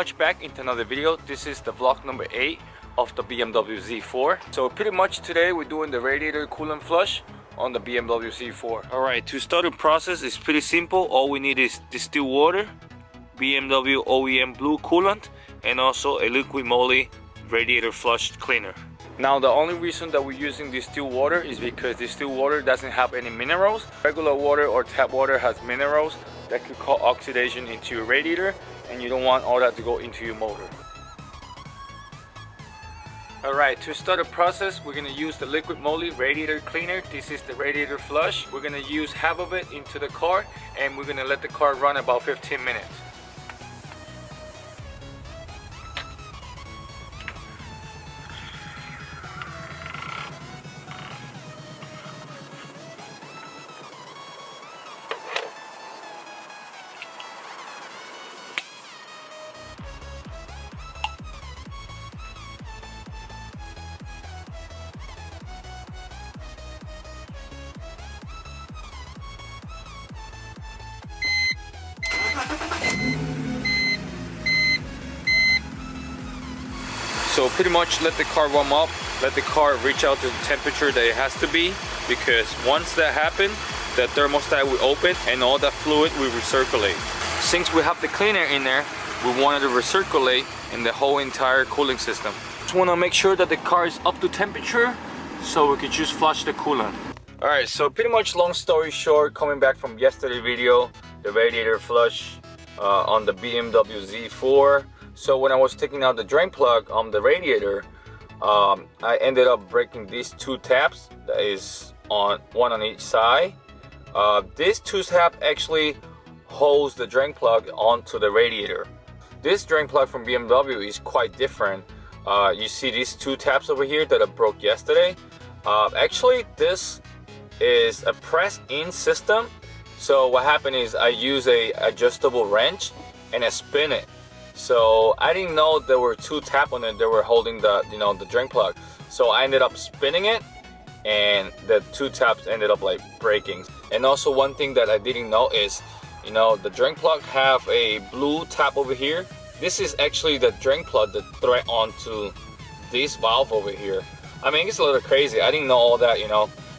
much back into another video. This is the vlog number 8 of the BMW Z4. So pretty much today we're doing the radiator coolant flush on the BMW Z4. Alright, to start the process is pretty simple. All we need is distilled water, BMW OEM blue coolant, and also a liquid moly radiator flush cleaner. Now the only reason that we're using distilled water is because distilled water doesn't have any minerals. Regular water or tap water has minerals that could cause oxidation into your radiator, and you don't want all that to go into your motor. Alright, to start the process, we're going to use the liquid moly radiator cleaner. This is the radiator flush. We're going to use half of it into the car, and we're going to let the car run about 15 minutes. So pretty much let the car warm up, let the car reach out to the temperature that it has to be, because once that happens, the thermostat will open and all that fluid will recirculate. Since we have the cleaner in there, we wanted to recirculate in the whole entire cooling system. Just want to make sure that the car is up to temperature so we can just flush the coolant. Alright, so pretty much long story short, coming back from yesterday's video, the radiator flush on the BMW Z4. So when I was taking out the drain plug on the radiator, I ended up breaking these two taps. That is one on each side. These two taps actually holds the drain plug onto the radiator. This drain plug from BMW is quite different. You see these two taps over here that I broke yesterday. Actually, this is a press-in system. So what happened is I use a adjustable wrench and I spin it. So I didn't know there were two taps on it that were holding the the drain plug. So I ended up spinning it, and the two taps ended up like breaking. And also one thing that I didn't know is, the drain plug have a blue tap over here. This is actually the drain plug that thread onto this valve over here. I mean, it's a little crazy. I didn't know all that.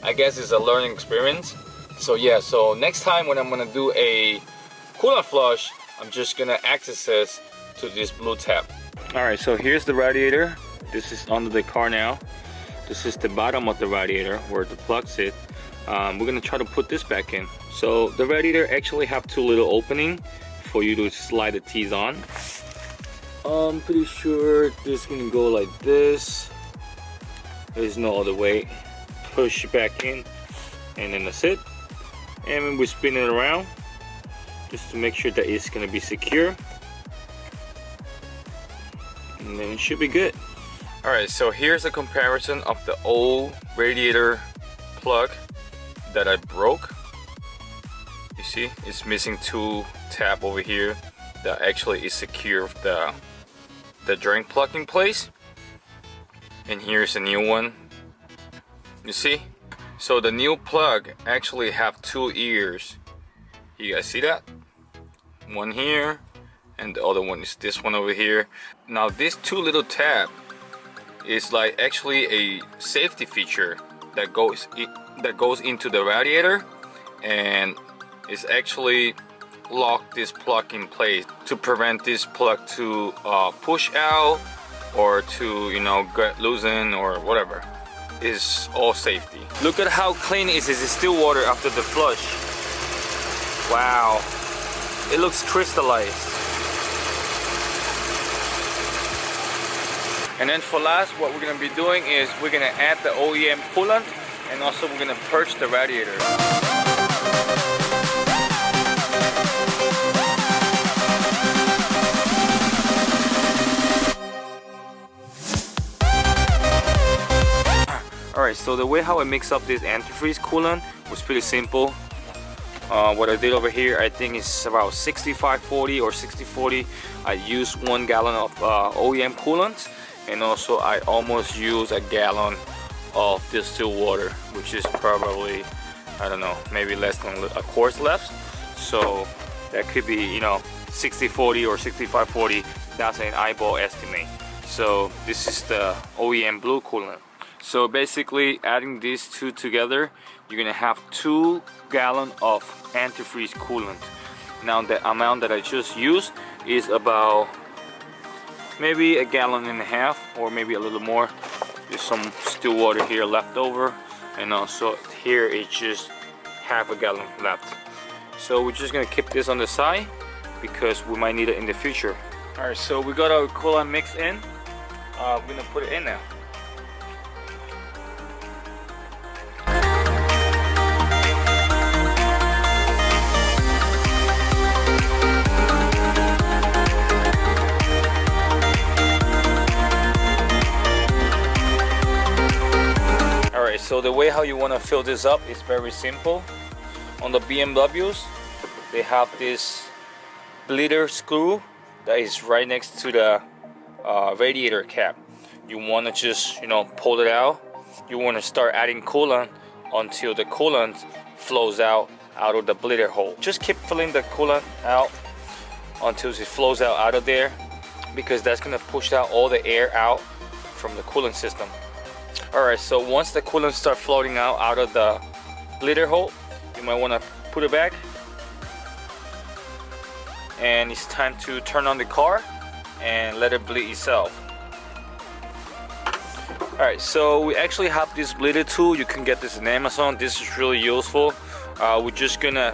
I guess it's a learning experience. So yeah. So next time when I'm gonna do a coolant flush, I'm just gonna access this to this blue tap. Alright, so here's the radiator. This is under the car now. This is the bottom of the radiator where the plug sits. We're gonna try to put this back in. So the radiator actually have two little opening for you to slide the T's on. I'm pretty sure this is gonna go like this. There's no other way. Push it back in, and then that's it. And then we spin it around just to make sure that it's gonna be secure. And then it should be good. Alright, so here's a comparison of the old radiator plug that I broke. You see, it's missing two tab over here that actually is secure the drain plug in place. And here's a new one. You see? So the new plug actually have two ears. You guys see that? One here, and the other one is this one over here. Now this two little tab is like actually a safety feature that goes into the radiator, and it's actually lock this plug in place to prevent this plug to push out or to get loosened or whatever. It's all safety. Look at how clean is this still water after the flush. Wow, it looks crystallized. And then for last, what we're going to be doing is we're going to add the OEM coolant, and also we're going to purge the radiator. Alright, so the way how I mix up this antifreeze coolant was pretty simple. What I did over here, I think it's about 65-40 or 60-40. I used 1 gallon of OEM coolant, and also I almost used a gallon of distilled water, which is probably, I don't know, maybe less than a quart left. So that could be, 60-40 or 65-40 That's an eyeball estimate. So this is the OEM blue coolant. So basically adding these two together, you're gonna have 2 gallons of antifreeze coolant. Now the amount that I just used is about maybe 1.5 gallons or maybe a little more. There's some still water here left over, and also here it's just 1/2 gallon left. So we're just gonna keep this on the side because we might need it in the future. All right, so we got our coolant mix in. We're gonna put it in now. Alright, so the way how you want to fill this up is very simple. On the BMWs, they have this bleeder screw that is right next to the radiator cap. You want to just, pull it out. You want to start adding coolant until the coolant flows out of the bleeder hole. Just keep filling the coolant out until it flows out of there, because that's going to push out all the air out from the coolant system. Alright, so once the coolant starts floating out of the bleeder hole, you might want to put it back. And it's time to turn on the car and let it bleed itself. Alright, so we actually have this bleeder tool. You can get this on Amazon. This is really useful. We're just gonna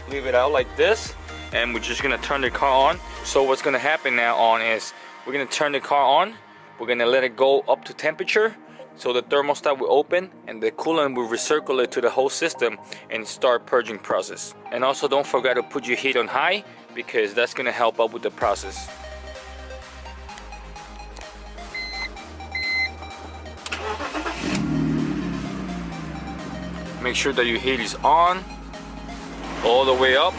leave it out like this, and we're just gonna turn the car on. So what's gonna happen now is we're gonna turn the car on. We're gonna let it go up to temperature, so the thermostat will open and the coolant will recirculate to the whole system and start purging process. And also don't forget to put your heat on high, because that's gonna help out with the process. Make sure that your heat is on all the way up.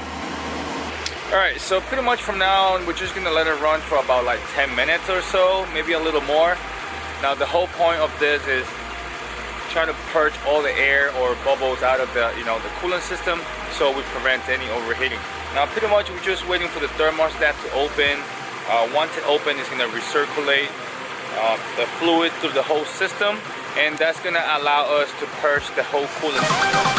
Alright, so pretty much from now on, we're just gonna let it run for about like 10 minutes or so, maybe a little more. Now the whole point of this is trying to purge all the air or bubbles out of the the coolant system, so we prevent any overheating. Now pretty much we're just waiting for the thermostat to open. Once it opens, it's gonna recirculate the fluid through the whole system, and that's gonna allow us to purge the whole coolant system.